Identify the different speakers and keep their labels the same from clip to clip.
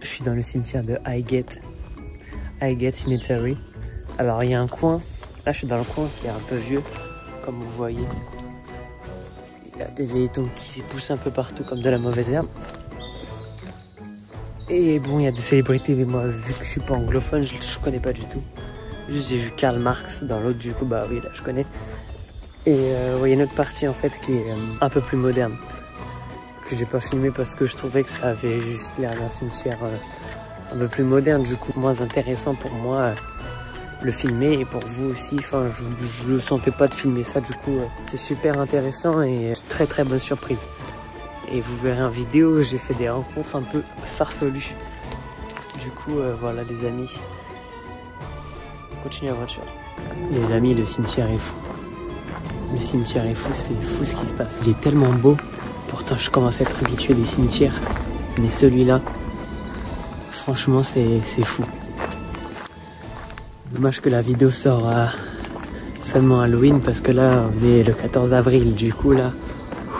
Speaker 1: Je suis dans le cimetière de Highgate Cemetery. Alors il y a un coin, là je suis dans le coin qui est un peu vieux, comme vous voyez. Il y a des vieilles tombes qui poussent un peu partout comme de la mauvaise herbe. Et bon, il y a des célébrités, mais moi vu que je suis pas anglophone, je connais pas du tout. Juste j'ai vu Karl Marx dans l'autre, du coup bah oui là je connais. Et il y a une autre partie en fait qui est un peu plus moderne, que j'ai pas filmé parce que je trouvais que ça avait juste l'air d'un cimetière un peu plus moderne, du coup moins intéressant pour moi le filmer et pour vous aussi. Enfin je ne sentais pas de filmer ça, du coup c'est super intéressant et très très bonne surprise. Et vous verrez en vidéo, j'ai fait des rencontres un peu farfelues. Du coup voilà les amis, on continue la voiture. Les amis, le cimetière est fou. Le cimetière est fou, c'est fou ce qui se passe. Il est tellement beau. Pourtant, je commence à être habitué des cimetières. Mais celui-là, franchement, c'est fou. Dommage que la vidéo sort seulement Halloween, parce que là, on est le 14 avril. Du coup, là,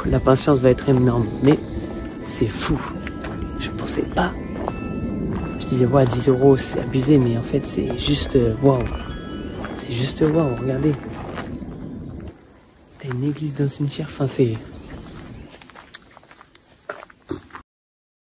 Speaker 1: la patience va être énorme. Mais c'est fou. Je pensais pas. Je disais, ouais, 10 €, c'est abusé. Mais en fait, c'est juste waouh. C'est juste waouh, regardez. T'as une église dans le cimetière, enfin c'est...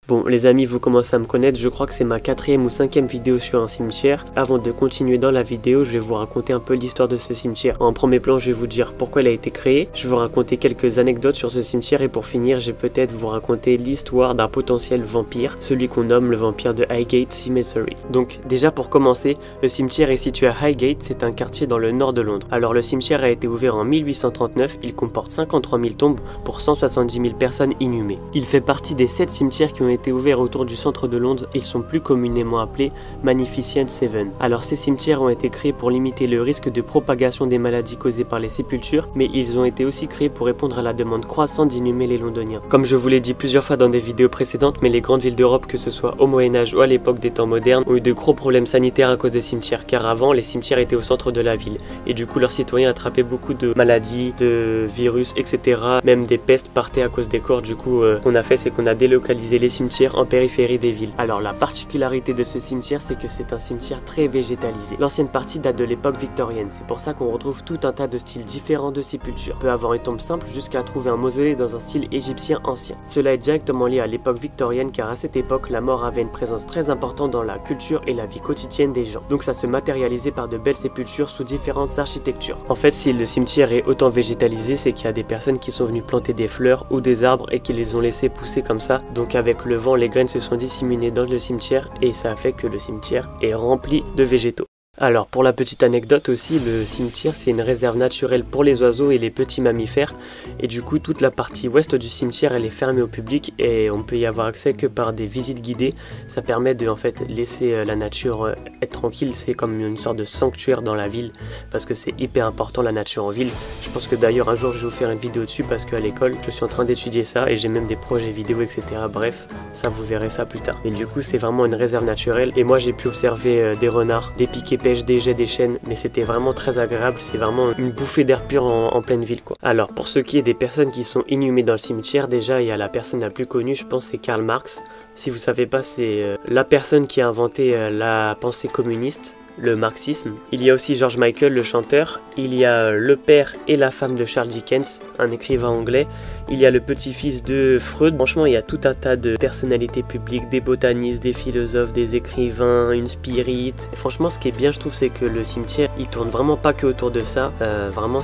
Speaker 1: Bon les amis, vous commencez à me connaître, je crois que c'est ma 4e ou 5e vidéo sur un cimetière. Avant de continuer dans la vidéo, je vais vous raconter un peu l'histoire de ce cimetière. En premier plan, je vais vous dire pourquoi il a été créé, je vais vous raconter quelques anecdotes sur ce cimetière et pour finir, je vais peut-être vous raconter l'histoire d'un potentiel vampire, celui qu'on nomme le vampire de Highgate Cemetery. Donc déjà pour commencer, le cimetière est situé à Highgate, c'est un quartier dans le nord de Londres. Alors le cimetière a été ouvert en 1839, il comporte 53 000 tombes pour 170 000 personnes inhumées. Il fait partie des 7 cimetières qui ont été ouverts autour du centre de Londres et ils sont plus communément appelés Magnificent Seven. Alors ces cimetières ont été créés pour limiter le risque de propagation des maladies causées par les sépultures, mais ils ont été aussi créés pour répondre à la demande croissante d'inhumer les Londoniens. Comme je vous l'ai dit plusieurs fois dans des vidéos précédentes, mais les grandes villes d'Europe, que ce soit au Moyen-Âge ou à l'époque des temps modernes, ont eu de gros problèmes sanitaires à cause des cimetières, car avant les cimetières étaient au centre de la ville et du coup leurs citoyens attrapaient beaucoup de maladies, de virus, etc. Même des pestes partaient à cause des corps. Du coup ce qu'on a fait, c'est qu'on a délocalisé les cimetières en périphérie des villes. Alors la particularité de ce cimetière, c'est que c'est un cimetière très végétalisé. L'ancienne partie date de l'époque victorienne, c'est pour ça qu'on retrouve tout un tas de styles différents de sépulture. On peut avoir une tombe simple jusqu'à trouver un mausolée dans un style égyptien ancien. Cela est directement lié à l'époque victorienne, car à cette époque la mort avait une présence très importante dans la culture et la vie quotidienne des gens. Donc ça se matérialisait par de belles sépultures sous différentes architectures. En fait, si le cimetière est autant végétalisé, c'est qu'il y a des personnes qui sont venues planter des fleurs ou des arbres et qui les ont laissés pousser comme ça. Donc avec le vent, les graines se sont disséminées dans le cimetière et ça a fait que le cimetière est rempli de végétaux. Alors pour la petite anecdote aussi, le cimetière c'est une réserve naturelle pour les oiseaux et les petits mammifères et du coup toute la partie ouest du cimetière elle est fermée au public et on peut y avoir accès que par des visites guidées. Ça permet de en fait laisser la nature être tranquille, c'est comme une sorte de sanctuaire dans la ville parce que c'est hyper important la nature en ville. Je pense que d'ailleurs un jour je vais vous faire une vidéo dessus parce qu'à l'école je suis en train d'étudier ça et j'ai même des projets vidéo etc. Bref, ça vous verrez ça plus tard. Mais du coup c'est vraiment une réserve naturelle et moi j'ai pu observer des renards, des piquets, des jets, des chênes, mais c'était vraiment très agréable, c'est vraiment une bouffée d'air pur en pleine ville quoi. Alors pour ce qui est des personnes qui sont inhumées dans le cimetière, déjà il y a la personne la plus connue, je pense c'est Karl Marx. Si vous savez pas, c'est la personne qui a inventé la pensée communiste, le marxisme. Il y a aussi George Michael, le chanteur. Il y a le père et la femme de Charles Dickens, un écrivain anglais. Il y a le petit-fils de Freud. Franchement, il y a tout un tas de personnalités publiques, des botanistes, des philosophes, des écrivains, une spirit. Et franchement, ce qui est bien, je trouve, c'est que le cimetière, il tourne vraiment pas que autour de ça. Vraiment,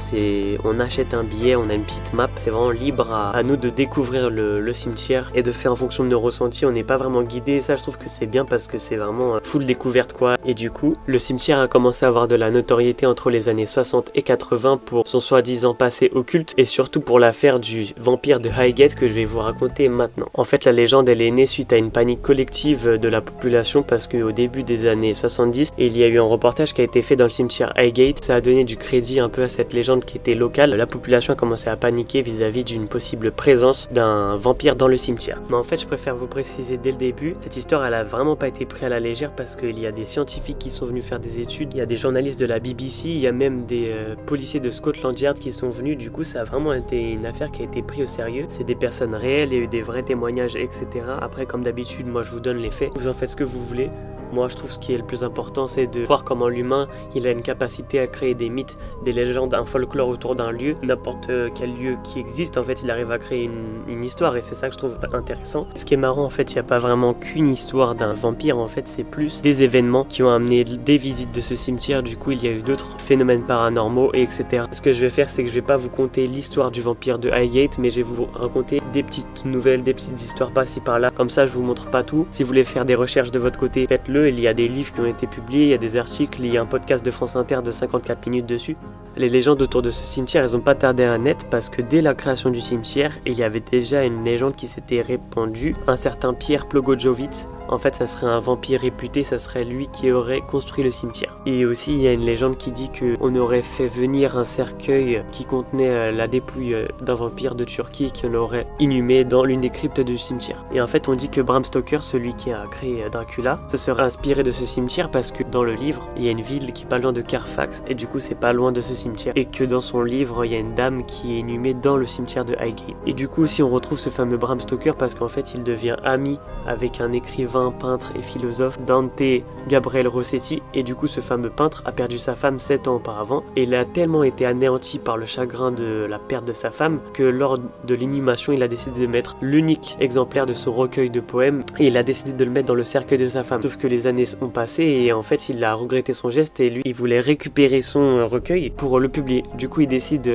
Speaker 1: on achète un billet, on a une petite map. C'est vraiment libre à nous de découvrir le cimetière et de faire en fonction de nos ressentis. On n'est pas vraiment guidé. Et ça, je trouve que c'est bien parce que c'est vraiment full découverte, quoi. Et du coup, le cimetière a commencé à avoir de la notoriété entre les années 60 et 80 pour son soi-disant passé occulte et surtout pour l'affaire du vampire de Highgate que je vais vous raconter maintenant. En fait, la légende elle est née suite à une panique collective de la population parce qu'au début des années 70, il y a eu un reportage qui a été fait dans le cimetière cimetière Highgate. Ça a donné du crédit un peu à cette légende qui était locale. La population a commencé à paniquer vis-à-vis d'une possible présence d'un vampire dans le cimetière. Mais en fait, je préfère vous préciser dès le début, cette histoire elle a vraiment pas été prise à la légère parce qu'il y a des scientifiques qui sont venus faire des études, il y a des journalistes de la BBC, il y a même des policiers de Scotland Yard qui sont venus. Du coup, ça a vraiment été une affaire qui a été prise au sérieux. C'est des personnes réelles, il y a eu des vrais témoignages, etc. Après, comme d'habitude, moi je vous donne les faits, vous en faites ce que vous voulez. Moi, je trouve ce qui est le plus important, c'est de voir comment l'humain, il a une capacité à créer des mythes, des légendes, un folklore autour d'un lieu. N'importe quel lieu qui existe, en fait, il arrive à créer une histoire et c'est ça que je trouve intéressant. Ce qui est marrant, en fait, il n'y a pas vraiment qu'une histoire d'un vampire, en fait, c'est plus des événements qui ont amené des visites de ce cimetière. Du coup, il y a eu d'autres phénomènes paranormaux, et etc. Ce que je vais faire, c'est que je vais pas vous conter l'histoire du vampire de Highgate, mais je vais vous raconter des petites nouvelles, des petites histoires par-ci par-là. Comme ça, je vous montre pas tout. Si vous voulez faire des recherches de votre côté, faites-le. Il y a des livres qui ont été publiés, il y a des articles, il y a un podcast de France Inter de 54 minutes dessus. Les légendes autour de ce cimetière, elles n'ont pas tardé à naître parce que dès la création du cimetière, il y avait déjà une légende qui s'était répandue. Un certain Pierre Plogojowicz, en fait, ça serait un vampire réputé, ça serait lui qui aurait construit le cimetière. Et aussi, il y a une légende qui dit qu'on aurait fait venir un cercueil qui contenait la dépouille d'un vampire de Turquie qu'on aurait inhumé dans l'une des cryptes du cimetière. Et en fait, on dit que Bram Stoker, celui qui a créé Dracula, se serait inspiré de ce cimetière parce que dans le livre, il y a une ville qui est pas loin de Carfax et du coup, c'est pas loin de ce cimetière. Et que dans son livre, il y a une dame qui est inhumée dans le cimetière de Highgate. Et du coup, aussi, on retrouve ce fameux Bram Stoker parce qu'en fait, il devient ami avec un écrivain, peintre et philosophe, Dante Gabriel Rossetti. Et du coup, ce fameux peintre a perdu sa femme 7 ans auparavant. Et il a tellement été anéanti par le chagrin de la perte de sa femme que lors de l'inhumation, il a décidé de mettre l'unique exemplaire de son recueil de poèmes et il a décidé de le mettre dans le cercueil de sa femme. Sauf que les années ont passé et en fait, il a regretté son geste et lui, il voulait récupérer son recueil pour le publier. Du coup, il décide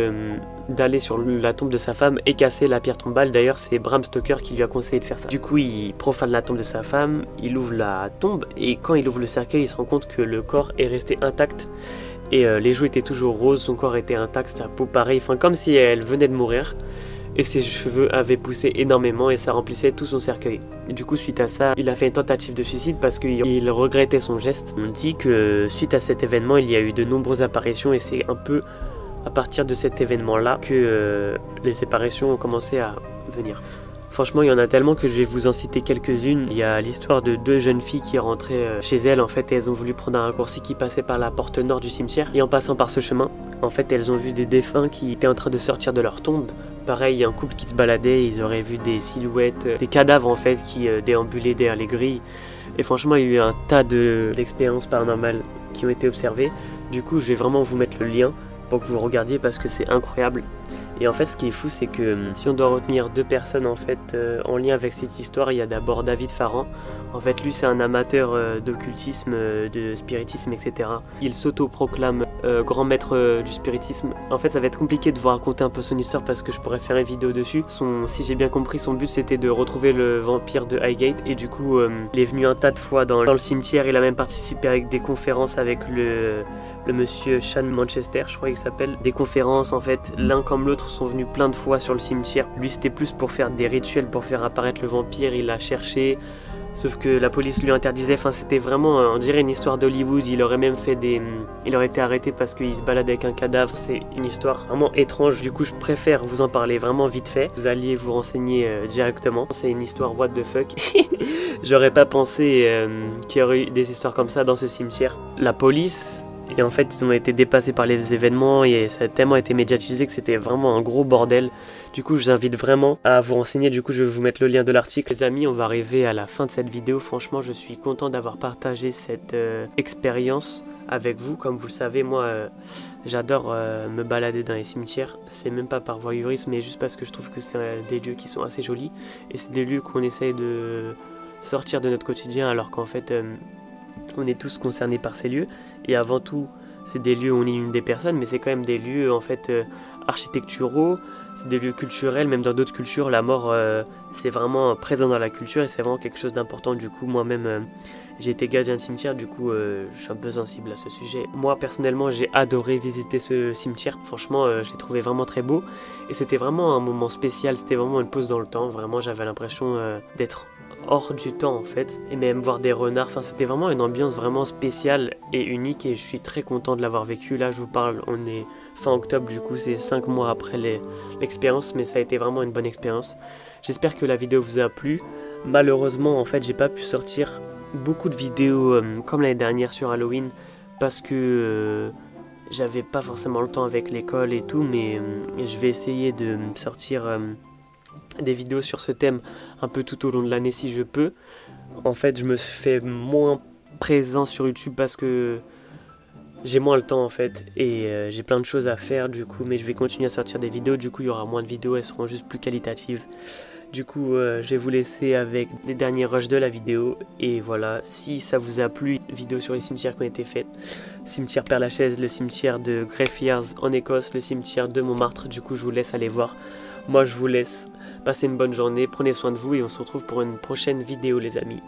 Speaker 1: d'aller sur la tombe de sa femme et casser la pierre tombale. D'ailleurs, c'est Bram Stoker qui lui a conseillé de faire ça. Du coup, il profane la tombe de sa femme, il ouvre la tombe et quand il ouvre le cercueil, il se rend compte que le corps est resté intact et les joues étaient toujours roses, son corps était intact, sa peau pareil, enfin comme si elle venait de mourir. Et ses cheveux avaient poussé énormément et ça remplissait tout son cercueil. Et du coup, suite à ça, il a fait une tentative de suicide parce qu'il regrettait son geste. On dit que suite à cet événement, il y a eu de nombreuses apparitions et c'est un peu à partir de cet événement-là que les apparitions ont commencé à venir. Franchement, il y en a tellement que je vais vous en citer quelques-unes. Il y a l'histoire de deux jeunes filles qui rentraient chez elles. En fait, elles ont voulu prendre un raccourci qui passait par la porte nord du cimetière. Et en passant par ce chemin, en fait, elles ont vu des défunts qui étaient en train de sortir de leur tombe. Pareil, il y a un couple qui se baladait, ils auraient vu des silhouettes, des cadavres en fait qui déambulaient derrière les grilles. Et franchement, il y a eu un tas d'expériences paranormales qui ont été observées. Du coup, je vais vraiment vous mettre le lien pour que vous regardiez parce que c'est incroyable. Et en fait, ce qui est fou, c'est que si on doit retenir deux personnes en fait en lien avec cette histoire, il y a d'abord David Farran. En fait, lui, c'est un amateur d'occultisme, de spiritisme, etc. Il s'auto-proclame grand maître du spiritisme. En fait, ça va être compliqué de vous raconter un peu son histoire parce que je pourrais faire une vidéo dessus. Si j'ai bien compris, son but, c'était de retrouver le vampire de Highgate. Et du coup, il est venu un tas de fois dans le cimetière. Il a même participé avec des conférences avec le monsieur Sean Manchester, je crois qu'il s'appelle. Des conférences, en fait, l'un comme l'autre sont venus plein de fois sur le cimetière. Lui, c'était plus pour faire des rituels, pour faire apparaître le vampire. Il l'a cherché. Sauf que la police lui interdisait, enfin c'était vraiment, on dirait une histoire d'Hollywood, il aurait même fait il aurait été arrêté parce qu'il se baladait avec un cadavre, c'est une histoire vraiment étrange, du coup je préfère vous en parler vraiment vite fait, vous alliez vous renseigner directement, c'est une histoire what the fuck, j'aurais pas pensé qu'il y aurait eu des histoires comme ça dans ce cimetière. La police... Et en fait, ils ont été dépassés par les événements et ça a tellement été médiatisé que c'était vraiment un gros bordel. Du coup, je vous invite vraiment à vous renseigner. Du coup, je vais vous mettre le lien de l'article. Les amis, on va arriver à la fin de cette vidéo. Franchement, je suis content d'avoir partagé cette expérience avec vous. Comme vous le savez, moi, j'adore me balader dans les cimetières. C'est même pas par voyeurisme, mais juste parce que je trouve que c'est des lieux qui sont assez jolis. Et c'est des lieux qu'on essaye de sortir de notre quotidien alors qu'en fait... on est tous concernés par ces lieux et avant tout c'est des lieux où on inhume des personnes mais c'est quand même des lieux en fait architecturaux, c'est des lieux culturels, même dans d'autres cultures la mort c'est vraiment présent dans la culture et c'est vraiment quelque chose d'important. Du coup moi-même j'ai été gardien de cimetière, du coup je suis un peu sensible à ce sujet. Moi personnellement j'ai adoré visiter ce cimetière, franchement je l'ai trouvé vraiment très beau et c'était vraiment un moment spécial, c'était vraiment une pause dans le temps, vraiment j'avais l'impression d'être hors du temps en fait, et même voir des renards, enfin c'était vraiment une ambiance vraiment spéciale et unique et je suis très content de l'avoir vécu. Là je vous parle, on est fin octobre, du coup c'est 5 mois après l'expérience, mais ça a été vraiment une bonne expérience. J'espère que la vidéo vous a plu. Malheureusement en fait j'ai pas pu sortir beaucoup de vidéos comme l'année dernière sur Halloween parce que j'avais pas forcément le temps avec l'école et tout, mais je vais essayer de sortir des vidéos sur ce thème un peu tout au long de l'année si je peux. En fait je me fais moins présent sur YouTube parce que j'ai moins le temps en fait et j'ai plein de choses à faire du coup, mais je vais continuer à sortir des vidéos, du coup il y aura moins de vidéos, elles seront juste plus qualitatives. Du coup je vais vous laisser avec les derniers rushs de la vidéo et voilà, si ça vous a plu, vidéo sur les cimetières qui ont été faites, cimetière Père-Lachaise, le cimetière de Greyfriars en Écosse, le cimetière de Montmartre, du coup je vous laisse aller voir. Moi je vous laisse passer une bonne journée, prenez soin de vous et on se retrouve pour une prochaine vidéo les amis.